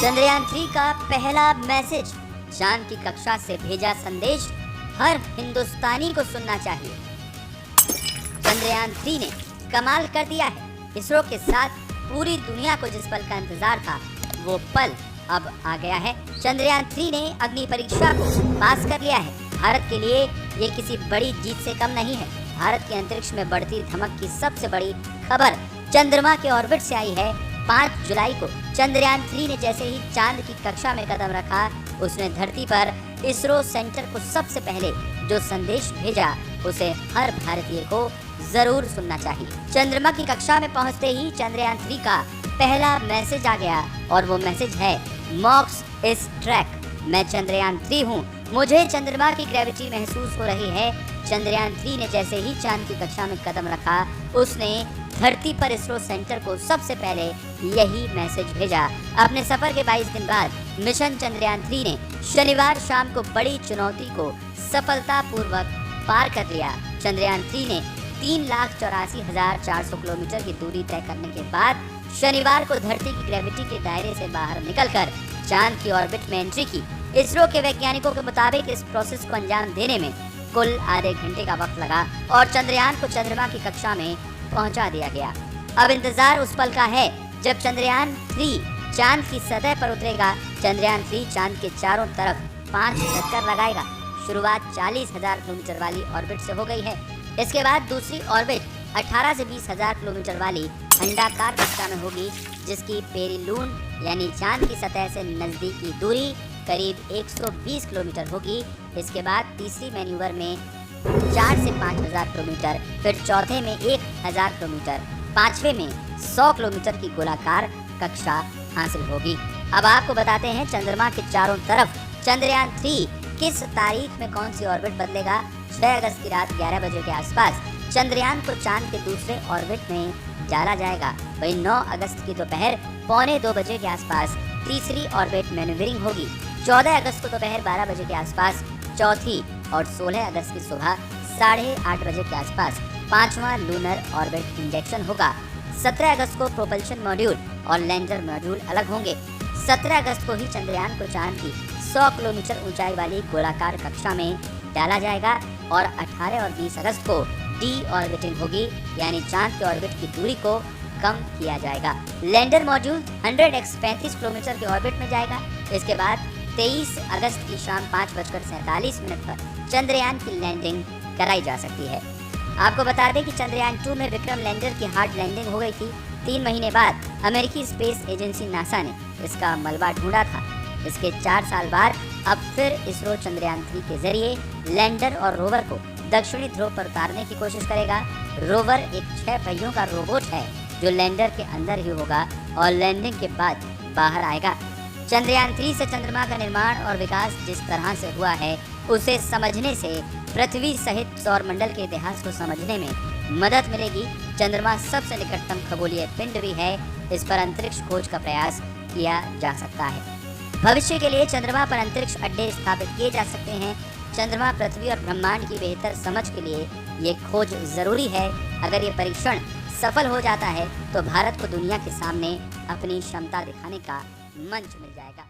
चंद्रयान 3 का पहला मैसेज, चांद की कक्षा से भेजा संदेश हर हिंदुस्तानी को सुनना चाहिए। चंद्रयान 3 ने कमाल कर दिया है। इसरो के साथ पूरी दुनिया को जिस पल का इंतजार था, वो पल अब आ गया है। चंद्रयान 3 ने अग्नि परीक्षा को पास कर लिया है। भारत के लिए ये किसी बड़ी जीत से कम नहीं है। भारत के अंतरिक्ष में बढ़ती धमक की सबसे बड़ी खबर चंद्रमा के ऑर्बिट से आई है। 5 जुलाई को चंद्रयान 3 ने जैसे ही चांद की कक्षा में कदम रखा, उसने धरती पर इसरो सेंटर को सबसे पहले जो संदेश भेजा, उसे हर भारतीय को जरूर सुनना चाहिए। चंद्रमा की कक्षा में पहुंचते ही चंद्रयान 3 का पहला मैसेज आ गया और वो मैसेज है, मॉक्स इस ट्रैक। मैं चंद्रयान 3 हूँ, मुझे चंद्रमा की ग्रेविटी महसूस हो रही है। चंद्रयान 3 ने जैसे ही चांद की कक्षा में कदम रखा, उसने धरती पर इसरो सेंटर को सबसे पहले यही मैसेज भेजा। अपने सफर के 22 दिन बाद मिशन चंद्रयान 3 ने शनिवार शाम को बड़ी चुनौती को सफलतापूर्वक पार कर लिया। चंद्रयान 3 ने 3,84,400 किलोमीटर की दूरी तय करने के बाद शनिवार को धरती की ग्रेविटी के दायरे से बाहर निकलकर चांद की ऑर्बिट में एंट्री की। इसरो के वैज्ञानिकों के मुताबिक इस प्रोसेस को अंजाम देने में कुल आधे घंटे का वक्त लगा और चंद्रयान को चंद्रमा की कक्षा में पहुंचा दिया गया। अब इंतजार उस पल का है जब चंद्रयान 3 चांद की सतह पर उतरेगा। चंद्रयान 3 चांद के चारों तरफ 5 चक्कर लगाएगा। शुरुआत 40,000 किलोमीटर वाली ऑर्बिट से हो गई है। इसके बाद दूसरी ऑर्बिट 18 से 20,000 किलोमीटर वाली अंडाकार कक्षा में होगी, जिसकी पेरिलून यानी चांद की सतह से नजदीकी दूरी करीब 120 किलोमीटर होगी। इसके बाद तीसरी मैन्यूवर में 4 से 5,000 किलोमीटर, फिर चौथे में 1,000 किलोमीटर, पांचवे में 100 किलोमीटर की गोलाकार कक्षा हासिल होगी। अब आपको बताते हैं चंद्रमा के चारों तरफ चंद्रयान 3 किस तारीख में कौन सी ऑर्बिट बदलेगा। 6 अगस्त की रात 11 बजे के आसपास चंद्रयान को चांद के दूसरे ऑर्बिट में डाला जाएगा। वहीं 9 अगस्त की दोपहर 1:45 बजे के आसपास तीसरी ऑर्बिट मैन्यूवरिंग होगी। 14 अगस्त को दोपहर 12 बजे के आसपास चौथी और 16 अगस्त की सुबह 8:30 बजे के आसपास 5वां लूनर ऑर्बिट इंजेक्शन होगा। 17 अगस्त को प्रोपल्शन मॉड्यूल और लैंडर मॉड्यूल अलग होंगे। 17 अगस्त को ही चंद्रयान को चांद की 100 किलोमीटर ऊंचाई वाली गोलाकार कक्षा में डाला जाएगा और 18 और 20 अगस्त को डी ऑर्बिटिंग होगी, यानी चांद के ऑर्बिट की दूरी को कम किया जाएगा। लैंडर मॉड्यूल 100x 35 किलोमीटर के ऑर्बिट में जाएगा। इसके बाद 23 अगस्त की शाम 5:47 पर चंद्रयान की लैंडिंग कराई जा सकती है। आपको बता दें कि चंद्रयान 2 में विक्रम लैंडर की हार्ड लैंडिंग हो गई थी। 3 महीने बाद अमेरिकी स्पेस एजेंसी नासा ने इसका मलबा ढूंढा था। इसके 4 साल बाद अब फिर इसरो चंद्रयान 3 के जरिए लैंडर और रोवर को दक्षिणी ध्रुव पर उतारने की कोशिश करेगा। रोवर एक 6 पहियों का रोबोट है जो लैंडर के अंदर ही होगा और लैंडिंग के बाद बाहर आएगा। चंद्रयान 3 से चंद्रमा का निर्माण और विकास जिस तरह से हुआ है, उसे समझने से पृथ्वी सहित सौरमंडल के इतिहास को समझने में मदद मिलेगी। चंद्रमा सबसे निकटतम खगोलीय पिंड भी है। इस पर अंतरिक्ष खोज का प्रयास किया जा सकता है। भविष्य के लिए चंद्रमा पर अंतरिक्ष अड्डे स्थापित किए जा सकते हैं। चंद्रमा, पृथ्वी और ब्रह्मांड की बेहतर समझ के लिए ये खोज जरूरी है। अगर ये परीक्षण सफल हो जाता है तो भारत को दुनिया के सामने अपनी क्षमता दिखाने का मंच मिल जाएगा।